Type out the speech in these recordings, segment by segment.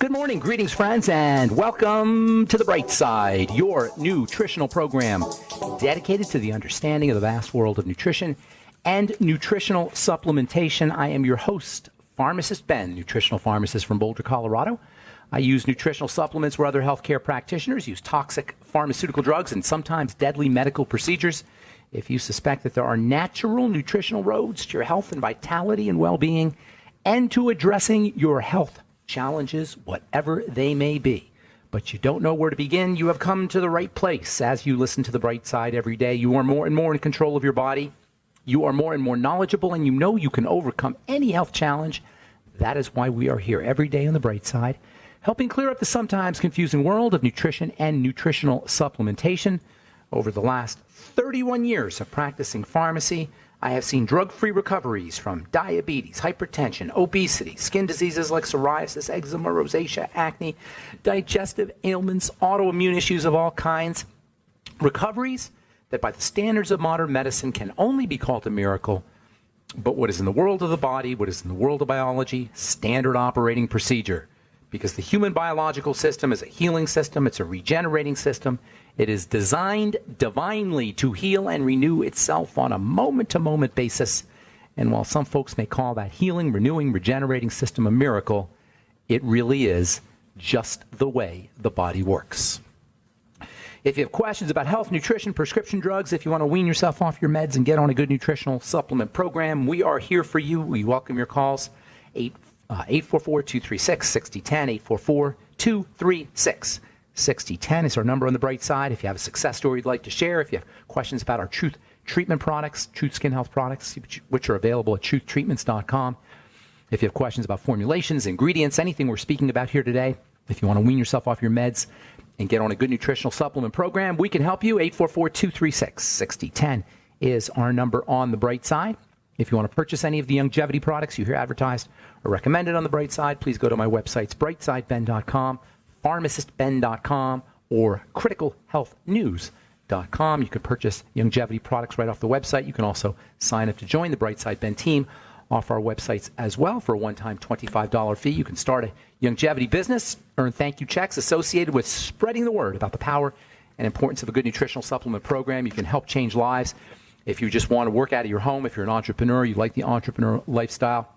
Good morning, greetings, friends, and welcome to The Bright Side, your nutritional program dedicated to the understanding of the vast world of nutrition and nutritional supplementation. I am your host, Pharmacist Ben, nutritional pharmacist from Boulder, Colorado. I use nutritional supplements where other healthcare practitioners use toxic pharmaceutical drugs and sometimes deadly medical procedures. If you suspect that there are natural nutritional roads to your health and vitality and well-being and to addressing your health challenges, whatever they may be, but you don't know where to begin, you have come to the right place. As you listen to The Bright Side every day, you are more and more in control of your body. You are more and more knowledgeable, and you know you can overcome any health challenge. That is why we are here every day on The Bright Side, helping clear up the sometimes confusing world of nutrition and nutritional supplementation. Over the last 31 years of practicing pharmacy, I have seen drug-free recoveries from diabetes, hypertension, obesity, skin diseases like psoriasis, eczema, rosacea, acne, digestive ailments, autoimmune issues of all kinds. Recoveries that by the standards of modern medicine can only be called a miracle, but what is in the world of the body, what is in the world of biology, standard operating procedure. Because the human biological system is a healing system, it's a regenerating system. It is designed divinely to heal and renew itself on a moment-to-moment basis. And while some folks may call that healing, renewing, regenerating system a miracle, it really is just the way the body works. If you have questions about health, nutrition, prescription drugs, if you want to wean yourself off your meds and get on a good nutritional supplement program, we are here for you. We welcome your calls. 844-236-6010, 844-236-6010 is our number on The Bright Side. If you have a success story you'd like to share, if you have questions about our Truth Treatment products, Truth Skin Health products, which are available at truthtreatments.com. If you have questions about formulations, ingredients, anything we're speaking about here today, if you want to wean yourself off your meds and get on a good nutritional supplement program, we can help you. 844-236-6010 is our number on The Bright Side. If you want to purchase any of the longevity products you hear advertised or recommended on The Bright Side, please go to my websites, brightsideben.com, pharmacistben.com, or criticalhealthnews.com. You can purchase longevity products right off the website. You can also sign up to join the Bright Side Ben team off our websites as well for a one-time $25 fee. You can start a longevity business, earn thank you checks associated with spreading the word about the power and importance of a good nutritional supplement program. You can help change lives. If you just want to work out of your home, if you're an entrepreneur, you like the entrepreneur lifestyle,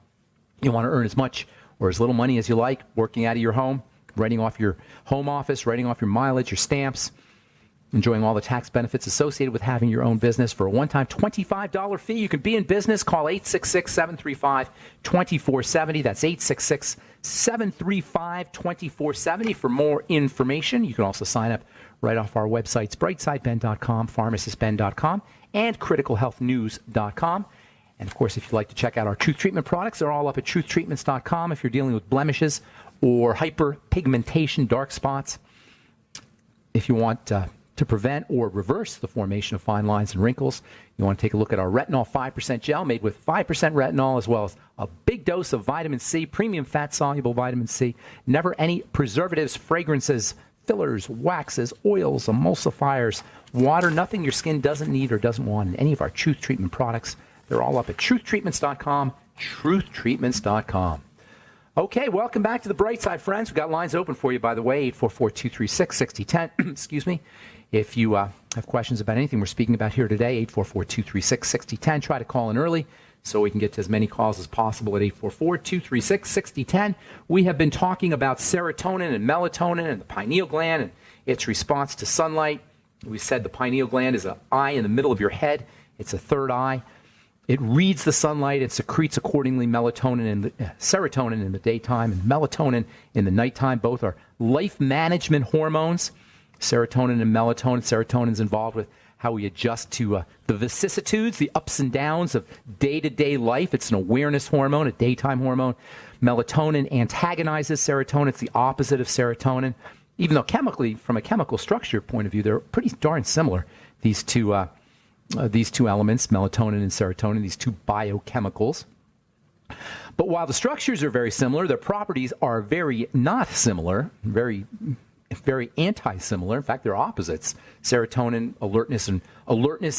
you want to earn as much or as little money as you like working out of your home, writing off your home office, writing off your mileage, your stamps, enjoying all the tax benefits associated with having your own business for a one-time $25 fee. You can be in business. Call 866-735-2470. That's 866-735-2470 for more information. You can also sign up right off our websites, brightsideben.com, pharmacistben.com, and criticalhealthnews.com. And, of course, if you'd like to check out our Truth Treatment products, they're all up at truthtreatments.com. If you're dealing with blemishes or hyperpigmentation, dark spots, if you want to prevent or reverse the formation of fine lines and wrinkles, you want to take a look at our Retinol 5% gel made with 5% retinol, as well as a big dose of vitamin C, premium fat-soluble vitamin C, never any preservatives, fragrances, fillers, waxes, oils, emulsifiers, water, nothing your skin doesn't need or doesn't want in any of our Truth Treatment products. They're all up at truthtreatments.com, truthtreatments.com. Okay, welcome back to The Bright Side, friends. We've got lines open for you, by the way, 844-236-6010. Excuse me. If you have questions about anything we're speaking about here today, 844-236-6010. Try to call in early so we can get to as many calls as possible at 844-236-6010. We have been talking about serotonin and melatonin and the pineal gland and its response to sunlight. We said the pineal gland is an eye in the middle of your head. It's a third eye. It reads the sunlight. It secretes accordingly melatonin and serotonin in the daytime and melatonin in the nighttime. Both are life management hormones, serotonin and melatonin. Serotonin is involved with how we adjust to the vicissitudes, the ups and downs of day-to-day life. It's an awareness hormone, a daytime hormone. Melatonin antagonizes serotonin. It's the opposite of serotonin. Even though chemically, from a chemical structure point of view, they're pretty darn similar, these two elements, melatonin and serotonin, these two biochemicals. But while the structures are very similar, their properties are very not similar, very anti-similar. In fact, they're opposites. Serotonin, alertness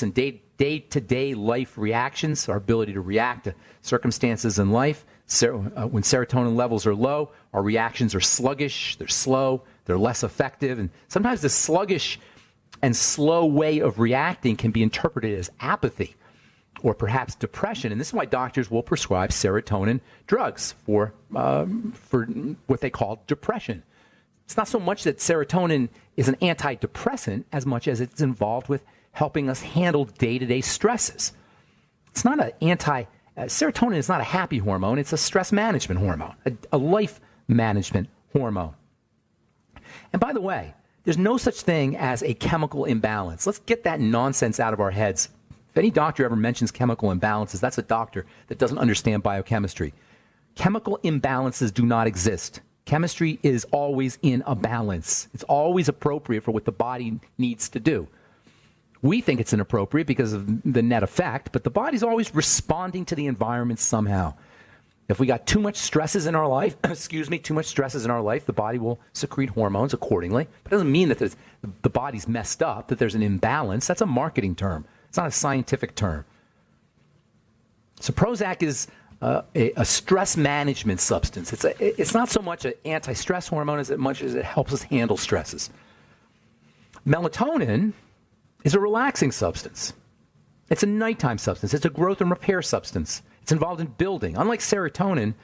and day-to-day life reactions, our ability to react to circumstances in life. When serotonin levels are low, our reactions are sluggish, they're slow, they're less effective. And sometimes the sluggish and slow way of reacting can be interpreted as apathy or perhaps depression. And this is why doctors will prescribe serotonin drugs for what they call depression. It's not so much that serotonin is an antidepressant as much as it's involved with helping us handle day-to-day stresses. It's not serotonin is not a happy hormone. It's a stress management hormone, a life management hormone. And by the way, there's no such thing as a chemical imbalance. Let's get that nonsense out of our heads. If any doctor ever mentions chemical imbalances, that's a doctor that doesn't understand biochemistry. Chemical imbalances do not exist. Chemistry is always in a balance. It's always appropriate for what the body needs to do. We think it's inappropriate because of the net effect, but the body's always responding to the environment somehow. If we got too much stresses in our life, the body will secrete hormones accordingly. But it doesn't mean that the body's messed up, that there's an imbalance. That's a marketing term. It's not a scientific term. So Prozac is a stress management substance. It's not so much an anti-stress hormone as much as it helps us handle stresses. Melatonin is a relaxing substance. It's a nighttime substance. It's a growth and repair substance. It's involved in building. Unlike serotonin,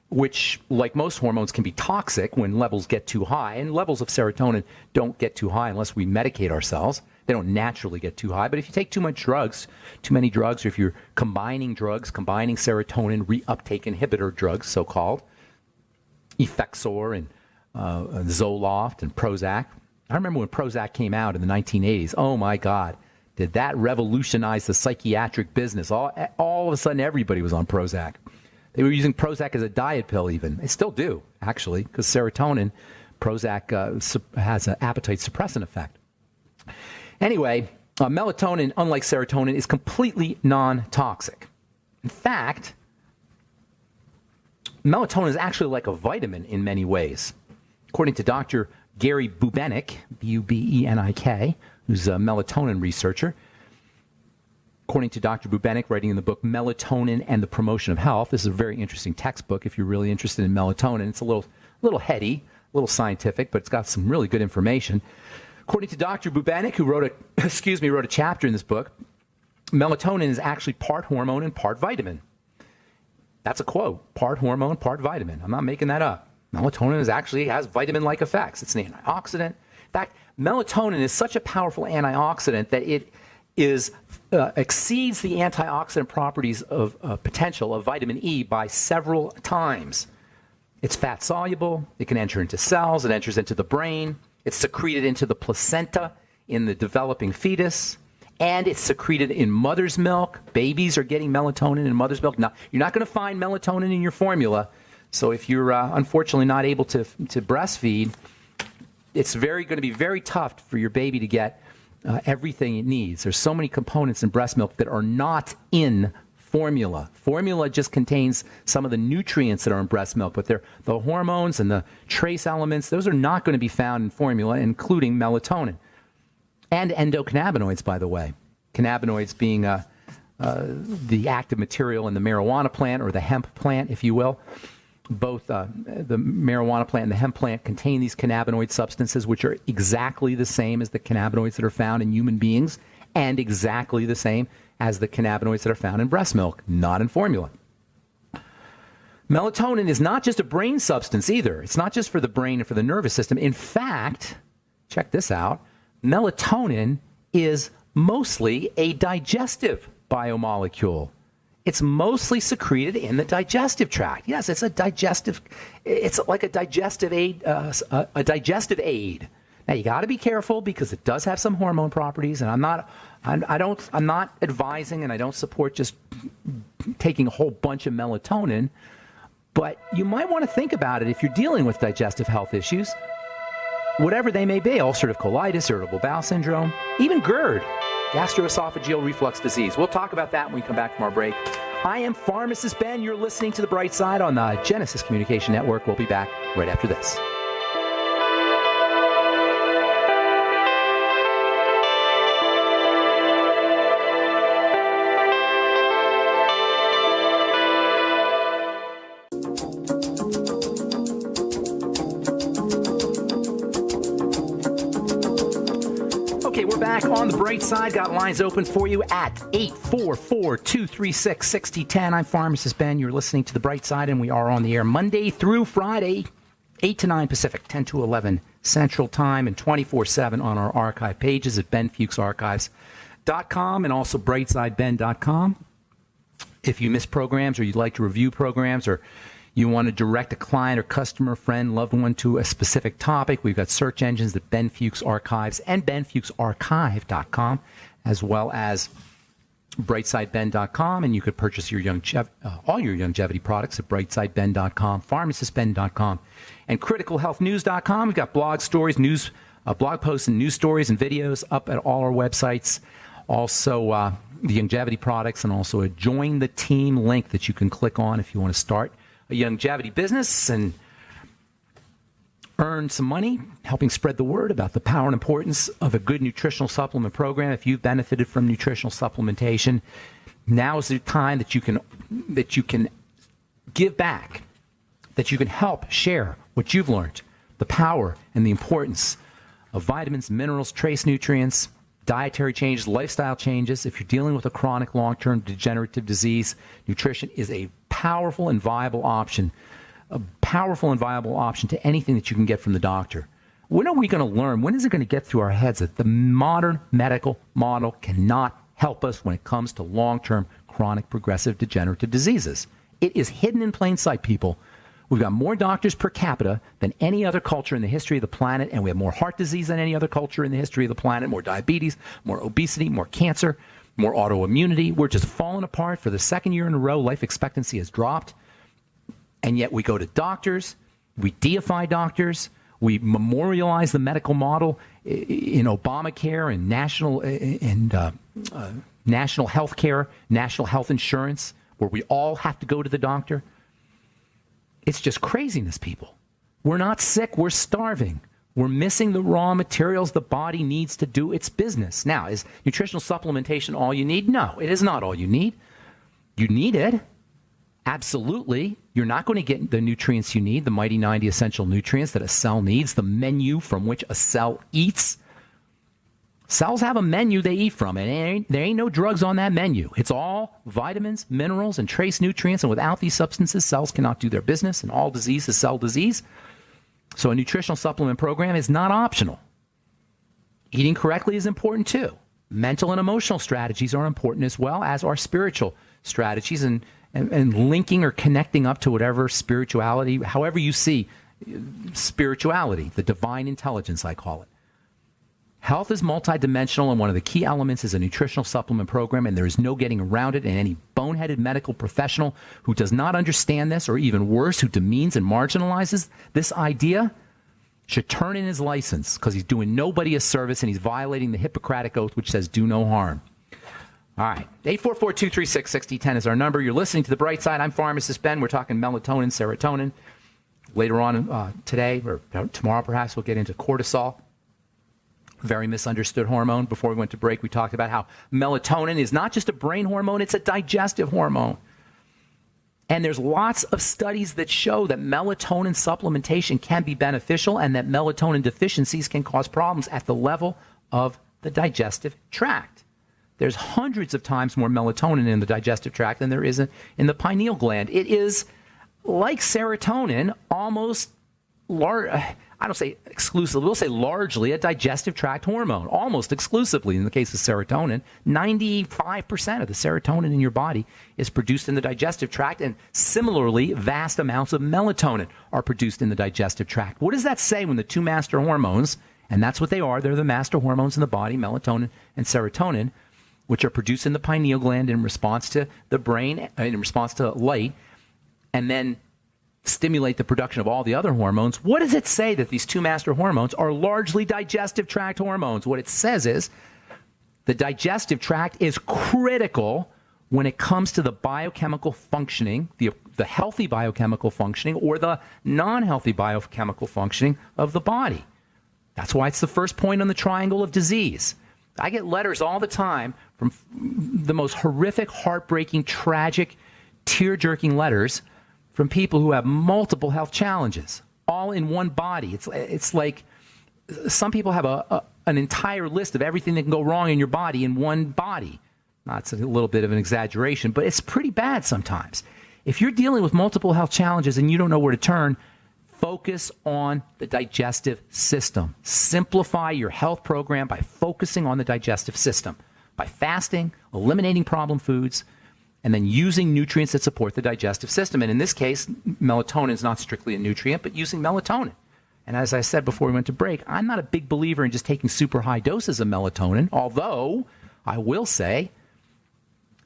which, like most hormones, can be toxic when levels get too high, and levels of serotonin don't get too high unless we medicate ourselves. They don't naturally get too high. But if you take too many drugs, or if you're combining serotonin reuptake inhibitor drugs, so-called, Effexor and Zoloft and Prozac. I remember when Prozac came out in the 1980s. Oh, my God. Did that revolutionize the psychiatric business? All of a sudden, everybody was on Prozac. They were using Prozac as a diet pill even. They still do, actually, because serotonin, Prozac has an appetite suppressant effect. Anyway, melatonin, unlike serotonin, is completely non-toxic. In fact, melatonin is actually like a vitamin in many ways. According to Dr. Gary Bubenik, B-U-B-E-N-I-K, who's a melatonin researcher. According to Dr. Bubenik, writing in the book Melatonin and the Promotion of Health, this is a very interesting textbook if you're really interested in melatonin. It's a little heady, a little scientific, but it's got some really good information. According to Dr. Bubenik, who wrote a chapter in this book, melatonin is actually part hormone and part vitamin. That's a quote, part hormone, part vitamin. I'm not making that up. Melatonin has vitamin-like effects. It's an antioxidant. In fact, melatonin is such a powerful antioxidant that it exceeds the antioxidant properties of potential of vitamin E by several times. It's fat soluble. It can enter into cells. It enters into the brain. It's secreted into the placenta in the developing fetus. And it's secreted in mother's milk. Babies are getting melatonin in mother's milk. Now, you're not going to find melatonin in your formula. So if you're unfortunately not able to breastfeed, it's going to be very tough for your baby to get everything it needs. There's so many components in breast milk that are not in formula. Formula just contains some of the nutrients that are in breast milk, but the hormones and the trace elements, those are not going to be found in formula, including melatonin. And endocannabinoids, by the way. Cannabinoids being the active material in the marijuana plant, or the hemp plant, if you will. Both the marijuana plant and the hemp plant contain these cannabinoid substances, which are exactly the same as the cannabinoids that are found in human beings, and exactly the same as the cannabinoids that are found in breast milk, not in formula. Melatonin is not just a brain substance either. It's not just for the brain and for the nervous system. In fact, check this out, melatonin is mostly a digestive biomolecule. It's mostly secreted in the digestive tract. Yes, it's like a digestive aid. Now you got to be careful because it does have some hormone properties, and I'm not advising, and I don't support just taking a whole bunch of melatonin. But you might want to think about it if you're dealing with digestive health issues, whatever they may be: ulcerative colitis, irritable bowel syndrome, even GERD. Gastroesophageal reflux disease. We'll talk about that when we come back from our break. I am Pharmacist Ben. You're listening to The Bright Side on the Genesis Communication Network. We'll be back right after this. back on the bright side. Got lines open for you at 844-236-6010. I'm Pharmacist Ben. You're listening to the bright side, and we are on the air Monday through Friday, 8 to 9 Pacific, 10 to 11 Central Time, and 24/7 on our archive pages at benfuchsarchives.com and also brightsideben.com. If you miss programs or you'd like to review programs or you want to direct a client or customer, friend, loved one to a specific topic, we've got search engines at Ben Fuchs Archives and benfuchsarchive.com, as well as brightsideben.com, and you could purchase your all your longevity products at brightsideben.com, pharmacistben.com, and criticalhealthnews.com. We've got blog stories, blog posts and news stories and videos up at all our websites. Also, the longevity products, and also a Join the Team link that you can click on if you want to start a longevity business and earn some money, helping spread the word about the power and importance of a good nutritional supplement program. If you've benefited from nutritional supplementation, now is the time that you can give back, that you can help share what you've learned, the power and the importance of vitamins, minerals, trace nutrients, dietary changes, lifestyle changes. If you're dealing with a chronic long-term degenerative disease, nutrition is a powerful and viable option to anything that you can get from the doctor. When are we going to learn? When is it going to get through our heads that the modern medical model cannot help us when it comes to long-term chronic progressive degenerative diseases? It is hidden in plain sight, people. We've got more doctors per capita than any other culture in the history of the planet, and we have more heart disease than any other culture in the history of the planet, more diabetes, more obesity, more cancer, more autoimmunity. We're just falling apart. For the second year in a row, life expectancy has dropped, and yet we go to doctors, we deify doctors, we memorialize the medical model in Obamacare and national health care, national health insurance, where we all have to go to the doctor. It's just craziness, people. We're not sick. We're starving. We're missing the raw materials the body needs to do its business. Now, is nutritional supplementation all you need? No, it is not all you need. You need it. Absolutely. You're not going to get the nutrients you need, the mighty 90 essential nutrients that a cell needs, the menu from which a cell eats. Cells have a menu they eat from, and there ain't no drugs on that menu. It's all vitamins, minerals, and trace nutrients, and without these substances, cells cannot do their business, and all disease is cell disease. So a nutritional supplement program is not optional. Eating correctly is important too. Mental and emotional strategies are important as well, as are spiritual strategies, and linking or connecting up to whatever spirituality, however you see spirituality, the divine intelligence, I call it. Health is multidimensional, and one of the key elements is a nutritional supplement program, and there is no getting around it. And any boneheaded medical professional who does not understand this, or even worse, who demeans and marginalizes this idea, should turn in his license, because he's doing nobody a service and he's violating the Hippocratic Oath, which says do no harm. All right, 844-236-6010 is our number. You're listening to The Bright Side. I'm Pharmacist Ben. We're talking melatonin, serotonin. Later on today, or tomorrow perhaps, we'll get into cortisol. Very misunderstood hormone. Before we went to break, we talked about how melatonin is not just a brain hormone, it's a digestive hormone. And there's lots of studies that show that melatonin supplementation can be beneficial, and that melatonin deficiencies can cause problems at the level of the digestive tract. There's hundreds of times more melatonin in the digestive tract than there is in the pineal gland. It is, like serotonin, almost large. I don't say exclusively, we'll say largely a digestive tract hormone, almost exclusively in the case of serotonin. 95% of the serotonin in your body is produced in the digestive tract, and similarly, vast amounts of melatonin are produced in the digestive tract. What does that say when the two master hormones, and that's what they are, they're the master hormones in the body, melatonin and serotonin, which are produced in the pineal gland in response to the brain, in response to light, and then stimulate the production of all the other hormones. What does it say that these two master hormones are largely digestive tract hormones? What it says is the digestive tract is critical when it comes to the biochemical functioning, the healthy biochemical functioning or the non-healthy biochemical functioning of the body. That's why it's the first point on the triangle of disease. I get letters all the time from the most horrific, heartbreaking, tragic, tear-jerking letters from people who have multiple health challenges, all in one body. It's like some people have an entire list of everything that can go wrong in your body in one body. That's a little bit of an exaggeration, but it's pretty bad sometimes. If you're dealing with multiple health challenges and you don't know where to turn, focus on the digestive system. Simplify your health program by focusing on the digestive system, by fasting, eliminating problem foods, and then using nutrients that support the digestive system. And in this case, melatonin is not strictly a nutrient, but using melatonin. And as I said before we went to break, I'm not a big believer in just taking super high doses of melatonin, although I will say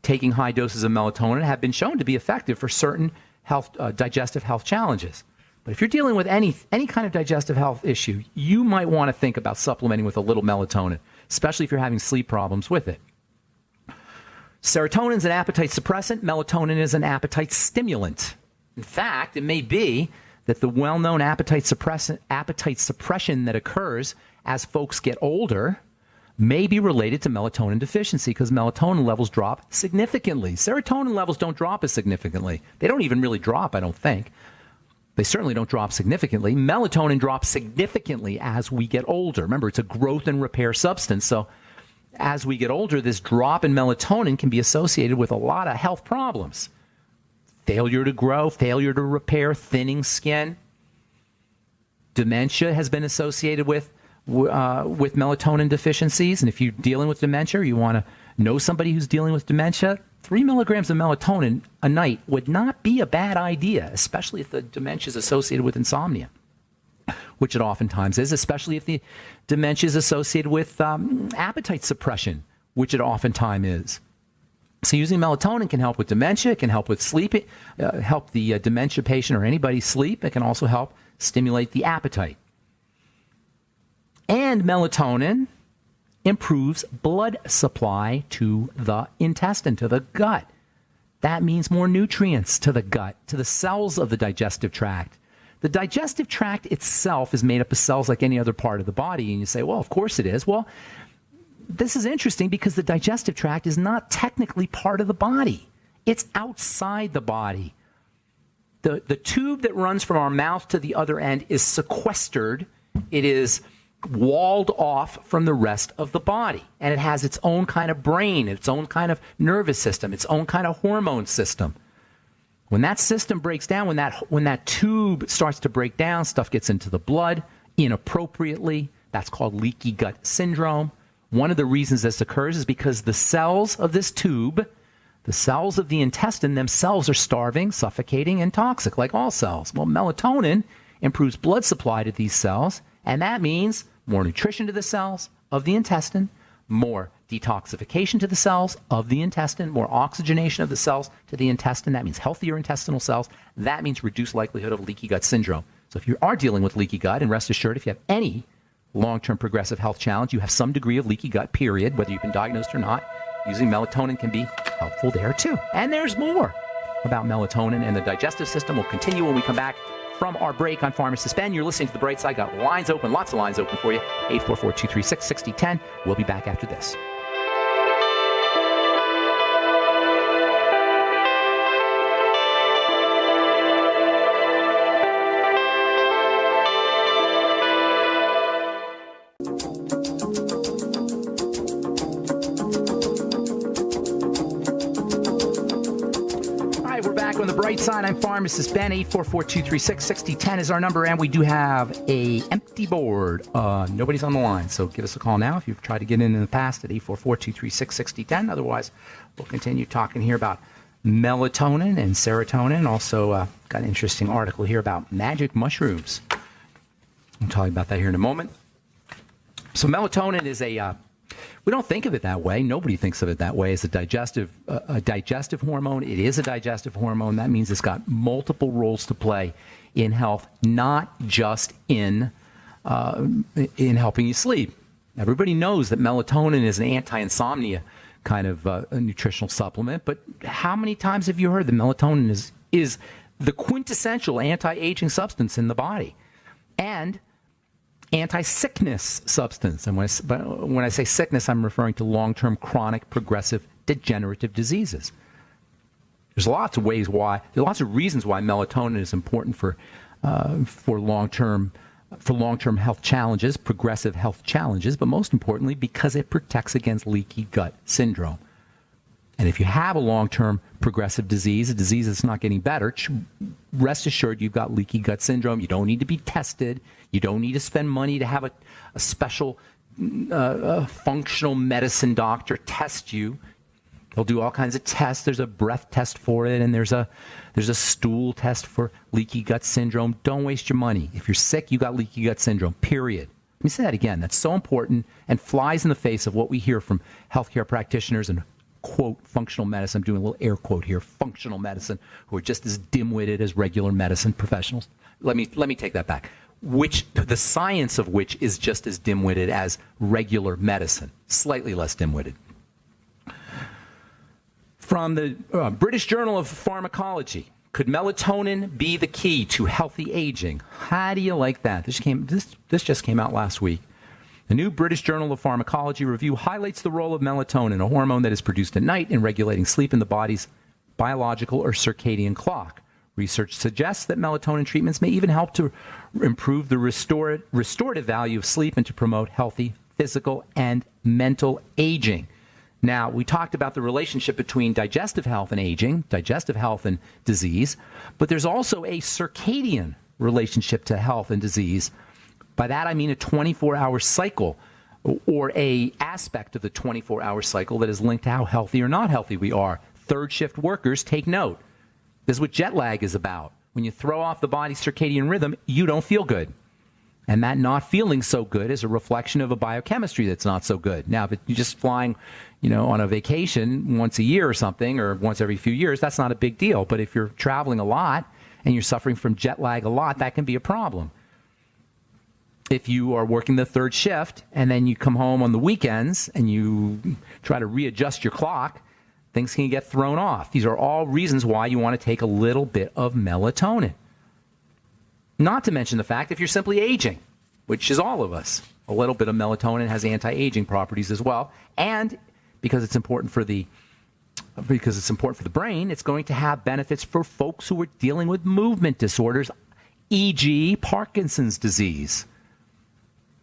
taking high doses of melatonin have been shown to be effective for certain digestive health challenges. But if you're dealing with any kind of digestive health issue, you might want to think about supplementing with a little melatonin, especially if you're having sleep problems with it. Serotonin is an appetite suppressant. Melatonin is an appetite stimulant. In fact, it may be that the well-known appetite suppression that occurs as folks get older may be related to melatonin deficiency, because melatonin levels drop significantly. Serotonin levels don't drop as significantly. They don't even really drop, I don't think. They certainly don't drop significantly. Melatonin drops significantly as we get older. Remember, it's a growth and repair substance, so as we get older, this drop in melatonin can be associated with a lot of health problems. Failure to grow, failure to repair, thinning skin. Dementia has been associated with melatonin deficiencies. And if you're dealing with dementia, you want to know somebody who's dealing with dementia, 3 milligrams of melatonin a night would not be a bad idea, especially if the dementia is associated with insomnia, which it oftentimes is, especially if the dementia is associated with appetite suppression, which it oftentimes is. So using melatonin can help with dementia. It can help with sleep, help the dementia patient or anybody sleep. It can also help stimulate the appetite. And melatonin improves blood supply to the intestine, to the gut. That means more nutrients to the gut, to the cells of the digestive tract. The digestive tract itself is made up of cells like any other part of the body. And you say, well, of course it is. Well, this is interesting because the digestive tract is not technically part of the body. It's outside the body. The tube that runs from our mouth to the other end is sequestered. It is walled off from the rest of the body. And it has its own kind of brain, its own kind of nervous system, its own kind of hormone system. When that system breaks down, when that tube starts to break down, stuff gets into the blood inappropriately. That's called leaky gut syndrome. One of the reasons this occurs is because the cells of this tube, the cells of the intestine themselves, are starving, suffocating, and toxic, like all cells. Well, melatonin improves blood supply to these cells, and that means more nutrition to the cells of the intestine, more detoxification to the cells of the intestine, more oxygenation of the cells to the intestine. That means healthier intestinal cells. That means reduced likelihood of leaky gut syndrome. So if you are dealing with leaky gut, and rest assured, if you have any long-term progressive health challenge, you have some degree of leaky gut, period, whether you've been diagnosed or not, using melatonin can be helpful there too. And there's more about melatonin and the digestive system. We'll continue when we come back from our break on Pharmacist Ben. You're listening to The Bright Side. Got lines open, lots of lines open for you. 844-236-6010. We'll be back after this. Bright Side, I'm Pharmacist Ben. 844-236-6010 is our number, and we do have a empty board. Nobody's on the line, so give us a call now if you've tried to get in the past at 844-236-6010. Otherwise, we'll continue talking here about melatonin and serotonin. Also, got an interesting article here about magic mushrooms. I'll tell you about that here in a moment. So melatonin is we don't think of it that way. Nobody thinks of it that way as a digestive hormone. It is a digestive hormone. That means it's got multiple roles to play in health, not just in helping you sleep. Everybody knows that melatonin is an anti-insomnia kind of a nutritional supplement, but how many times have you heard that melatonin is the quintessential anti-aging substance in the body? And anti-sickness substance. And when I say sickness, I'm referring to long-term chronic progressive degenerative diseases. There's lots of reasons why melatonin is important for long-term for long-term health challenges, progressive health challenges, but most importantly, because it protects against leaky gut syndrome. And if you have a long-term progressive disease, a disease that's not getting better, rest assured you've got leaky gut syndrome. You don't need to be tested. You don't need to spend money to have a special functional medicine doctor test you. They'll do all kinds of tests. There's a breath test for it, and there's a stool test for leaky gut syndrome. Don't waste your money. If you're sick, you got leaky gut syndrome, period. Let me say that again. That's so important and flies in the face of what we hear from healthcare practitioners and, quote, functional medicine. I'm doing a little air quote here, functional medicine, who are just as dim-witted as regular medicine professionals. Let me take that back. The science of which is just as dim-witted as regular medicine, slightly less dim-witted. From the British Journal of Pharmacology, could melatonin be the key to healthy aging? How do you like that? This just came out last week. The new British Journal of Pharmacology review highlights the role of melatonin, a hormone that is produced at night in regulating sleep in the body's biological or circadian clock. Research suggests that melatonin treatments may even help to improve the restorative value of sleep and to promote healthy physical and mental aging. Now, we talked about the relationship between digestive health and aging, digestive health and disease, but there's also a circadian relationship to health and disease. By that, I mean a 24-hour cycle or a aspect of the 24-hour cycle that is linked to how healthy or not healthy we are. Third shift workers, take note. This is what jet lag is about. When you throw off the body's circadian rhythm, you don't feel good. And that not feeling so good is a reflection of a biochemistry that's not so good. Now, if you're just flying, on a vacation once a year or something, or once every few years, that's not a big deal. But if you're traveling a lot and you're suffering from jet lag a lot, that can be a problem. If you are working the third shift and then you come home on the weekends and you try to readjust your clock, things can get thrown off. These are all reasons why you want to take a little bit of melatonin. Not to mention the fact if you're simply aging, which is all of us, a little bit of melatonin has anti-aging properties as well. And because it's important for the brain, it's going to have benefits for folks who are dealing with movement disorders, e.g. Parkinson's disease.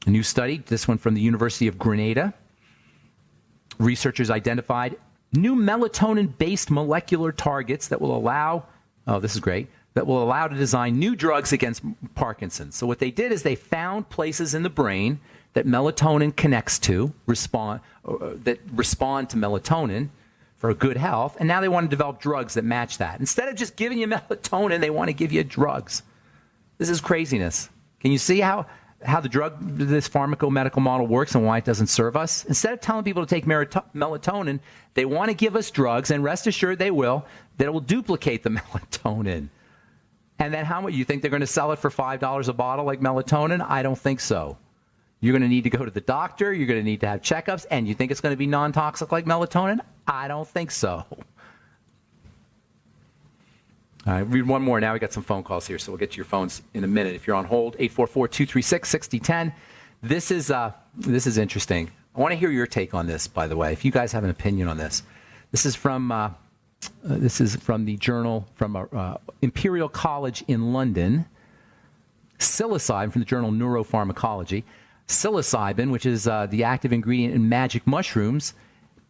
A new study, this one from the University of Grenada, researchers identified new melatonin-based molecular targets that will allow, that will allow to design new drugs against Parkinson's. So what they did is they found places in the brain that melatonin connects to, that respond to melatonin for good health, and now they want to develop drugs that match that. Instead of just giving you melatonin, they want to give you drugs. This is craziness. Can you see how this pharmacomedical model works and why it doesn't serve us? Instead of telling people to take melatonin, they want to give us drugs, and rest assured they will, that will duplicate the melatonin. And then how much you think they're going to sell it for $5 a bottle like melatonin? I don't think so. You're going to need to go to the doctor. You're going to need to have checkups. And you think it's going to be non-toxic like melatonin? I don't think so. All right, read one more. Now we got some phone calls here, so we'll get to your phones in a minute. If you're on hold, 844-236-6010. This is interesting. I want to hear your take on this, by the way, if you guys have an opinion on this. This is from the journal from Imperial College in London. Psilocybin from the journal Neuropharmacology. Psilocybin, which is the active ingredient in magic mushrooms,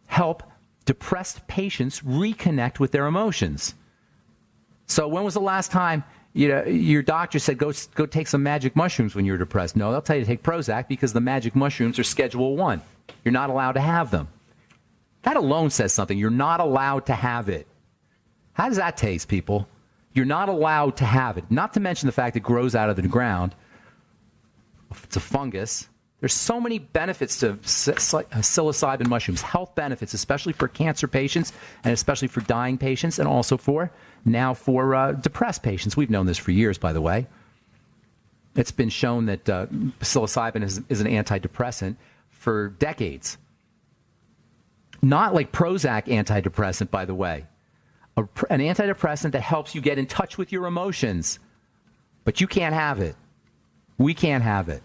help depressed patients reconnect with their emotions. So when was the last time your doctor said go take some magic mushrooms when you're depressed? No, they'll tell you to take Prozac because the magic mushrooms are Schedule 1. You're not allowed to have them. That alone says something. You're not allowed to have it. How does that taste, people? You're not allowed to have it. Not to mention the fact it grows out of the ground. It's a fungus. There's so many benefits to psilocybin mushrooms, health benefits, especially for cancer patients and especially for dying patients and also for depressed patients. We've known this for years, by the way. It's been shown that psilocybin is an antidepressant for decades. Not like Prozac antidepressant, by the way. An antidepressant that helps you get in touch with your emotions. But you can't have it. We can't have it.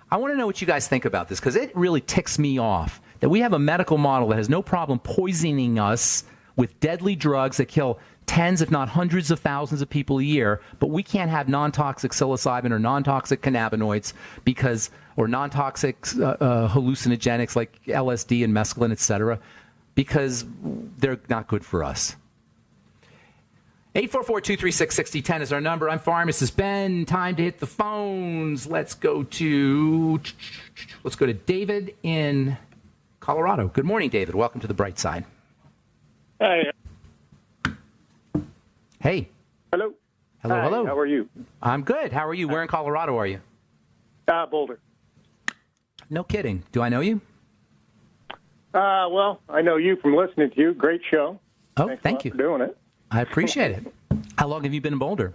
I want to know what you guys think about this, because it really ticks me off that we have a medical model that has no problem poisoning us with deadly drugs that kill tens, if not hundreds of thousands of people a year, but we can't have non-toxic psilocybin or non-toxic cannabinoids or non-toxic hallucinogenics like LSD and mescaline, et cetera, because they're not good for us. 844-236-6010 is our number. I'm Pharmacist Ben. Time to hit the phones. Let's go to David in Colorado. Good morning, David. Welcome to the bright side. Hey. Hey. Hello. Hello, Hi, hello. How are you? I'm good. How are you? Where in Colorado are you? Boulder. No kidding. Do I know you? Well, I know you from listening to you. Great show. Oh, Thanks thank you. for doing it. I appreciate it. How long have you been in Boulder?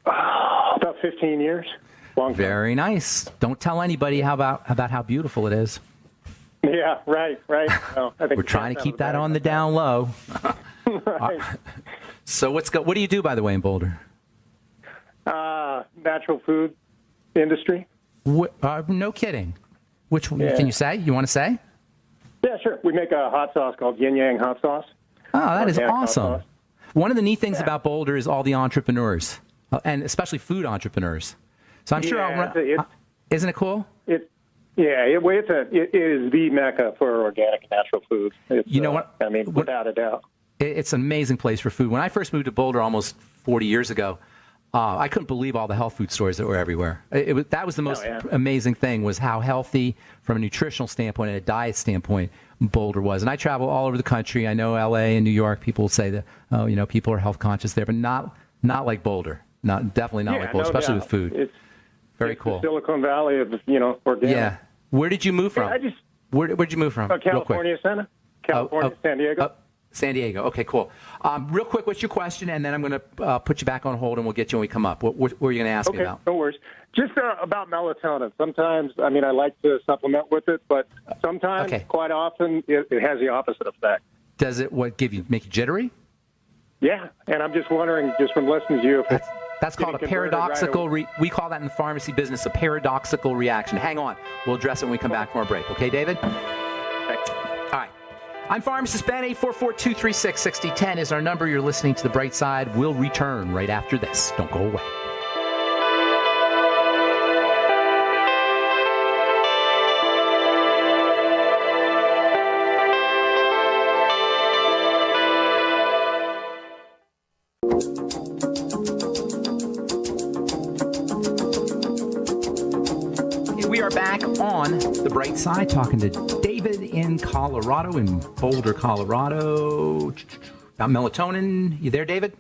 About 15 years. Long time. Very nice. Don't tell anybody about how beautiful it is. Yeah, right. Well, I think we're trying to keep that on the down low. Right. So what do you do, by the way, in Boulder? Natural food industry. No kidding. Which one can you say? You want to say? Yeah, sure. We make a hot sauce called Yin Yang hot sauce. Oh, that is Organic hot awesome. sauce. One of the neat things about Boulder is all the entrepreneurs, and especially food entrepreneurs. So I'm sure isn't it cool? It is the mecca for organic and natural foods. You know what? I mean, without a doubt. It's an amazing place for food. When I first moved to Boulder almost 40 years ago, I couldn't believe all the health food stores that were everywhere. That was the most amazing thing, was how healthy from a nutritional standpoint and a diet standpoint Boulder was. And I travel all over the country. I know L.A. and New York. People say that, people are health conscious there, but not like Boulder. Definitely not like Boulder, especially with food. It's very cool. The Silicon Valley of, organic. Yeah. Where did you move from? Where'd you move from? California, San Diego. San Diego. Okay, cool. Real quick, what's your question? And then I'm going to put you back on hold, and we'll get you when we come up. What are you going to ask me about? No worries. Just about melatonin. Sometimes, I like to supplement with it, but sometimes, quite often, it has the opposite effect. Does it make you jittery? Yeah, and I'm just wondering, just from listening to you, if that's called a paradoxical. We call that in the pharmacy business a paradoxical reaction. Hang on, we'll address it when we come back from our break. Okay, David? Thanks. All right. I'm Pharmacist Ben. 844-236-6010 is our number. You're listening to The Bright Side. We'll return right after this. Don't go away. We are back on The Bright Side, talking to David in Colorado, in Boulder, Colorado, about melatonin. You there, David?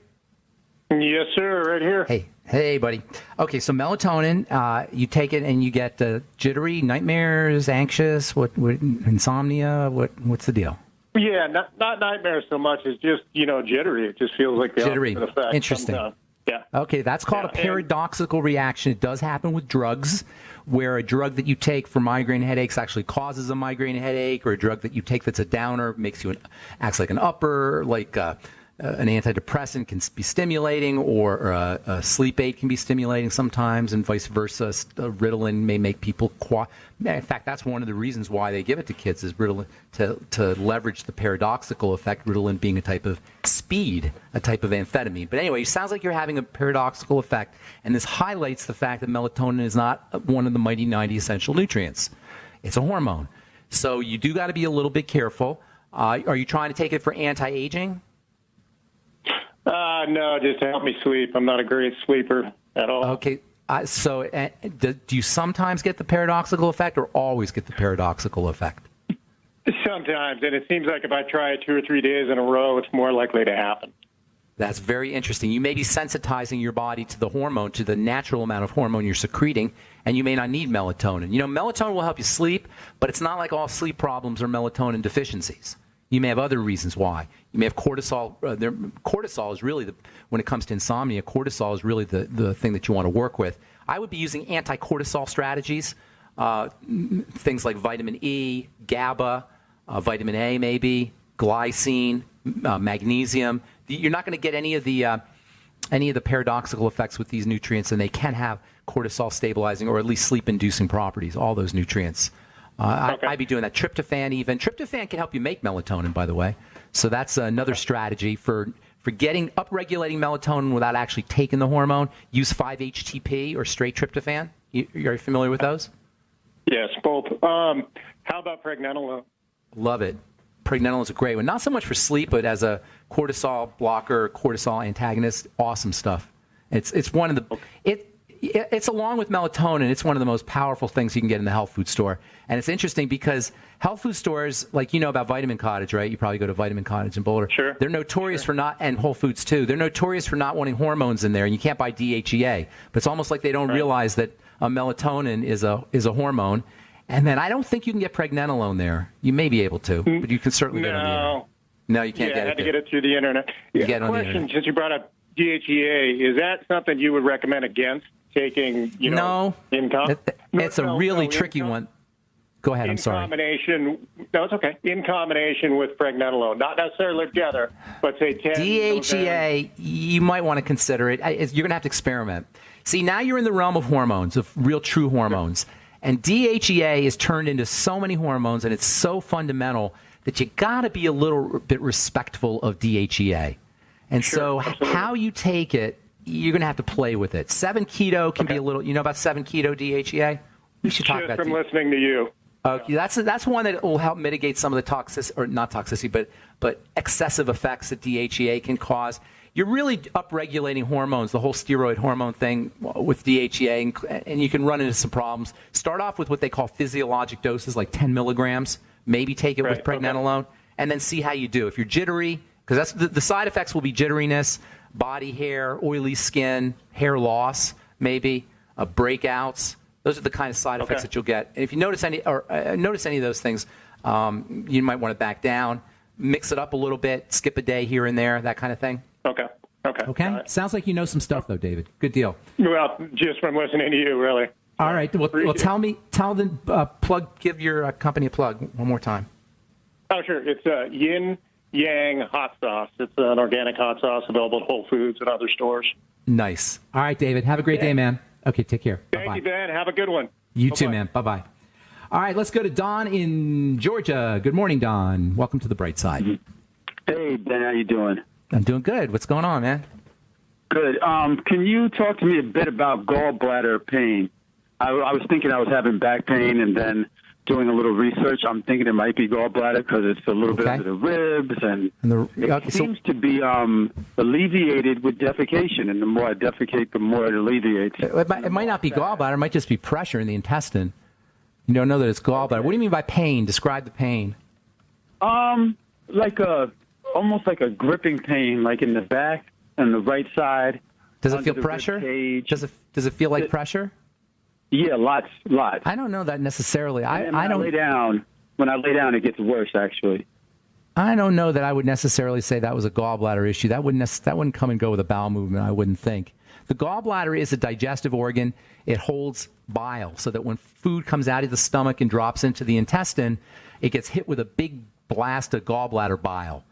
Yes, sir, right here. Hey, buddy. Okay, so melatonin, you take it and you get jittery, nightmares, anxious, insomnia. What's the deal? Yeah, not nightmares so much as just jittery. It just feels like the jittery. Opposite effect. Interesting. Yeah. Okay, that's called a paradoxical reaction. It does happen with drugs, where a drug that you take for migraine headaches actually causes a migraine headache, or a drug that you take that's a downer acts like an upper, like an antidepressant can be stimulating, or a sleep aid can be stimulating sometimes, and vice versa. Ritalin may make people in fact, that's one of the reasons why they give it to kids, is Ritalin to leverage the paradoxical effect, Ritalin being a type of speed, a type of amphetamine. But anyway, it sounds like you're having a paradoxical effect, and this highlights the fact that melatonin is not one of the mighty 90 essential nutrients. It's a hormone. So you do got to be a little bit careful. Are you trying to take it for anti-aging? No, just to help me sleep. I'm not a great sleeper at all. Okay. So do you sometimes get the paradoxical effect, or always get the paradoxical effect? Sometimes, and it seems like if I try it 2 or 3 days in a row, it's more likely to happen. That's very interesting. You may be sensitizing your body to the hormone, to the natural amount of hormone you're secreting, and you may not need melatonin. Melatonin will help you sleep, but it's not like all sleep problems are melatonin deficiencies. You may have other reasons why. You may have cortisol. Cortisol is really, when it comes to insomnia, cortisol is really the thing that you want to work with. I would be using anti-cortisol strategies, things like vitamin E, GABA, vitamin A maybe, glycine, magnesium. You're not going to get any of the paradoxical effects with these nutrients, and they can have cortisol stabilizing or at least sleep-inducing properties, all those nutrients. I'd be doing that. Tryptophan even. Tryptophan can help you make melatonin, by the way. So that's another strategy for For getting upregulating melatonin without actually taking the hormone, use 5-HTP or straight tryptophan. You're familiar with those? Yes, both. How about pregnenolone? Love it. Pregnenolone is a great one. Not so much for sleep, but as a cortisol blocker, cortisol antagonist, awesome stuff. It's one of the it's along with melatonin. It's one of the most powerful things you can get in the health food store. And it's interesting because health food stores, like you know about Vitamin Cottage, right? You probably go to Vitamin Cottage in Boulder. Sure. They're notorious for not, and Whole Foods too. They're notorious for not wanting hormones in there, and you can't buy DHEA. But it's almost like they don't realize that melatonin is a hormone. And then I don't think you can get pregnenolone there. You may be able to, but you can certainly get it on the internet. No, you can't get it. I had to get it through the internet. You get it on the question, internet. since you brought up DHEA, is that something you would recommend against taking, No. It's a really tricky one. Go ahead, I'm sorry. It's okay. In combination with pregnenolone, not necessarily together, but say 10 DHEA, you might want to consider it. You're going to have to experiment. See, now you're in the realm of hormones, of real true hormones. And DHEA is turned into so many hormones, and it's so fundamental that you got to be a little bit respectful of DHEA. And so how you take it, you're going to have to play with it. 7-keto can be a little, you know about 7-keto DHEA? We should talk about from listening to you. That's one that will help mitigate some of the toxicity, or not toxicity, but excessive effects that DHEA can cause. You're really upregulating hormones, the whole steroid hormone thing with DHEA, and you can run into some problems. Start off with what they call physiologic doses, like 10 milligrams. Maybe take it with pregnenolone, and then see how you do. If you're jittery, because that's the side effects will be jitteriness, body hair, oily skin, hair loss, maybe breakouts. Those are the kind of side effects that you'll get. And if you notice any of those things, you might want to back down, mix it up a little bit, skip a day here and there, that kind of thing. Okay. Sounds like you know some stuff, though, David. Good deal. Well, just from listening to you, really. All right. Well, give your company a plug one more time. Oh, sure. It's Yin Yang Hot Sauce. It's an organic hot sauce available at Whole Foods and other stores. Nice. All right, David. Have a great day, man. Okay, take care. Thank you, Ben. Have a good one. You too, man. Bye-bye. All right, let's go to Don in Georgia. Good morning, Don. Welcome to the bright side. Hey, Ben. How you doing? I'm doing good. What's going on, man? Good. Can you talk to me a bit about gallbladder pain? I was thinking I was having back pain, and then doing a little research, I'm thinking it might be gallbladder because it's a little bit under the ribs, and it seems to be alleviated with defecation, and the more I defecate, the more it alleviates. It might not be gallbladder. It might just be pressure in the intestine. You don't know that it's gallbladder. What do you mean by pain? Describe the pain. Almost like a gripping pain, like in the back and the right side. Does it feel pressure? Does it feel like pressure? Yeah, lots. I don't know that necessarily. When I lay down, it gets worse, actually. I don't know that I would necessarily say that was a gallbladder issue. That wouldn't come and go with a bowel movement, I wouldn't think. The gallbladder is a digestive organ. It holds bile so that when food comes out of the stomach and drops into the intestine, it gets hit with a big blast of gallbladder bile.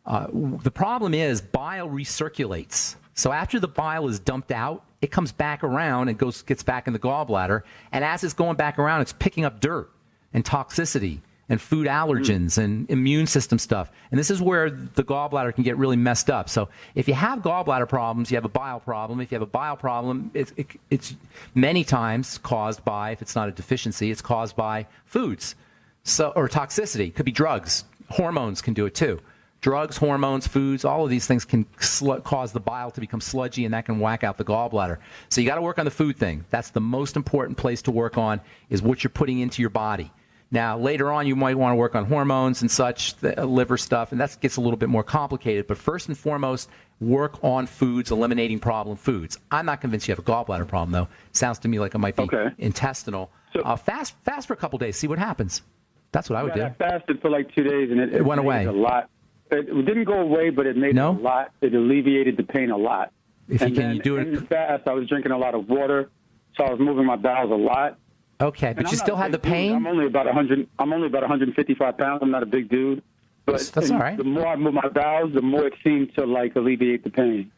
The problem is bile recirculates. So after the bile is dumped out, it comes back around and gets back in the gallbladder. And as it's going back around, it's picking up dirt and toxicity and food allergens and immune system stuff. And this is where the gallbladder can get really messed up. So if you have gallbladder problems, you have a bile problem. If you have a bile problem, it's many times caused by, if it's not a deficiency, it's caused by foods or toxicity. It could be drugs. Hormones can do it too. Drugs, hormones, foods, all of these things can cause the bile to become sludgy, and that can whack out the gallbladder. So you got to work on the food thing. That's the most important place to work on, is what you're putting into your body. Now, later on, you might want to work on hormones and such, the liver stuff, and that gets a little bit more complicated. But first and foremost, work on foods, eliminating problem foods. I'm not convinced you have a gallbladder problem, though. Sounds to me like it might be intestinal. So, fast for a couple days. See what happens. That's what I would do. I fasted for like 2 days, and it went away. A lot. It didn't go away, but it made it a lot. It alleviated the pain a lot. In the fast, I was drinking a lot of water, so I was moving my bowels a lot. Okay, but you still had the pain? I'm only about 155 pounds. I'm not a big dude. But that's all right. The more I move my bowels, the more it seemed to alleviate the pain.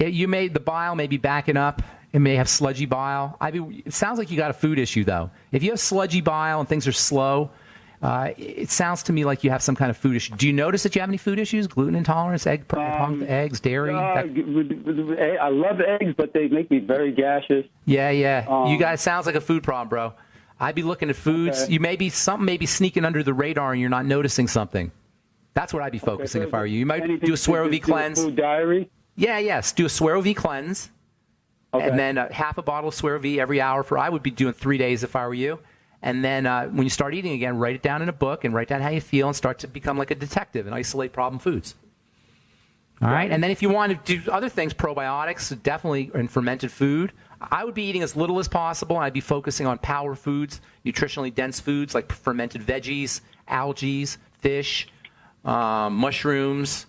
You made the bile maybe backing up. It may have sludgy bile. It sounds like you got a food issue, though. If you have sludgy bile and things are slow, It sounds to me like you have some kind of food issue. Do you notice that you have any food issues? Gluten intolerance, eggs, dairy? I love eggs, but they make me very gaseous. Yeah. You guys sounds like a food problem, bro. I'd be looking at foods. Okay. Something may be sneaking under the radar and you're not noticing something. That's what I'd be focusing if I were you. You might do a Suero V cleanse. Food diary? Yes. Do a Suero V cleanse. Okay. And then half a bottle of Suero V every hour I would be doing 3 days if I were you. And then when you start eating again, write it down in a book and write down how you feel and start to become like a detective and isolate problem foods. All right. And then if you want to do other things, probiotics, definitely, and fermented food, I would be eating as little as possible. I'd be focusing on power foods, nutritionally dense foods like fermented veggies, algae, fish, mushrooms.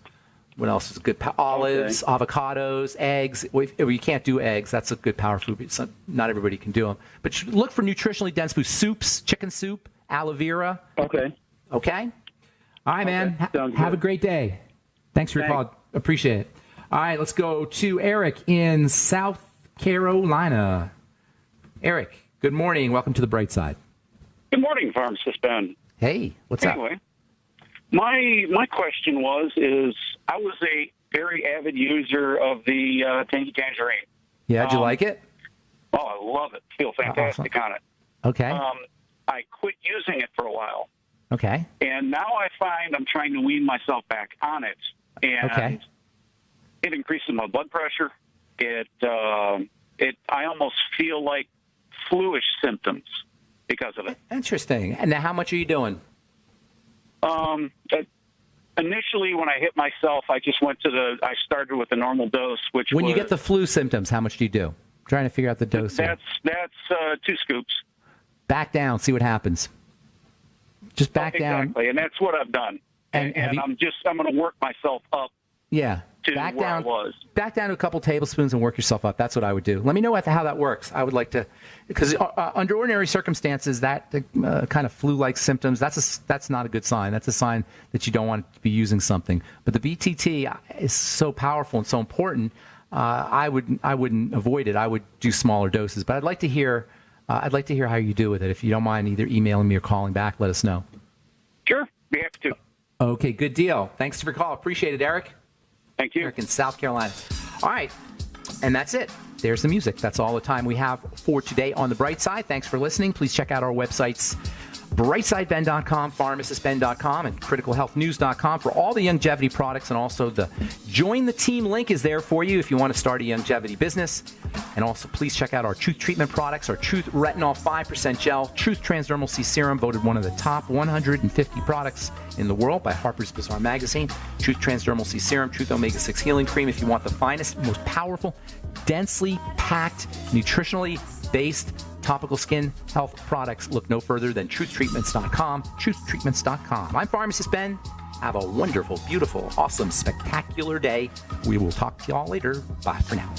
What else is good? Olives, avocados, eggs. Well, you can't do eggs. That's a good power food. But not everybody can do them. But look for nutritionally dense foods. Soups, chicken soup, aloe vera. Okay. All right, man. Have a great day. Thanks for your call. Appreciate it. All right, let's go to Eric in South Carolina. Eric, good morning. Welcome to the Bright Side. Good morning, Pharmacist Ben. Hey, what's up? Anyway, my question is I was a very avid user of the Tangy Tangerine. Yeah, did you like it? Oh, I love it. Feel fantastic on it. Okay. I quit using it for a while. Okay. And now I find I'm trying to wean myself back on it. And it increases my blood pressure. I almost feel like flu-ish symptoms because of it. Interesting. And now how much are you doing? Initially, when I hit myself, I just I started with the normal dose, When you get the flu symptoms, how much do you do? I'm trying to figure out the dose. That's 2 scoops. Back down, see what happens. Just back down. Exactly, and that's what I've done. And I'm going to work myself up. Yeah. Back down to a couple tablespoons and work yourself up. That's what I would do. Let me know how that works. I would like to, because under ordinary circumstances, that kind of flu-like symptoms, that's not a good sign. That's a sign that you don't want to be using something. But the BTT is so powerful and so important. I wouldn't avoid it. I would do smaller doses. But I'd like to hear how you do with it. If you don't mind either emailing me or calling back, let us know. Sure, be happy to. Okay, good deal. Thanks for your call. Appreciate it, Eric. Thank you. Eric in South Carolina. All right. And that's it. There's the music. That's all the time we have for today on The Bright Side. Thanks for listening. Please check out our websites, brightsideben.com, pharmacistben.com, and criticalhealthnews.com for all the longevity products. And also the Join the Team link is there for you if you want to start a longevity business. And also please check out our Truth Treatment products, our Truth Retinol 5% Gel, Truth Transdermal C Serum, voted one of the top 150 products in the world by Harper's Bazaar Magazine, Truth Transdermal C Serum, Truth Omega-6 Healing Cream. If you want the finest, most powerful, densely packed, nutritionally based topical skin health products, look no further than truthtreatments.com, truthtreatments.com. I'm Pharmacist Ben. Have a wonderful, beautiful, awesome, spectacular day. We will talk to y'all later. Bye for now.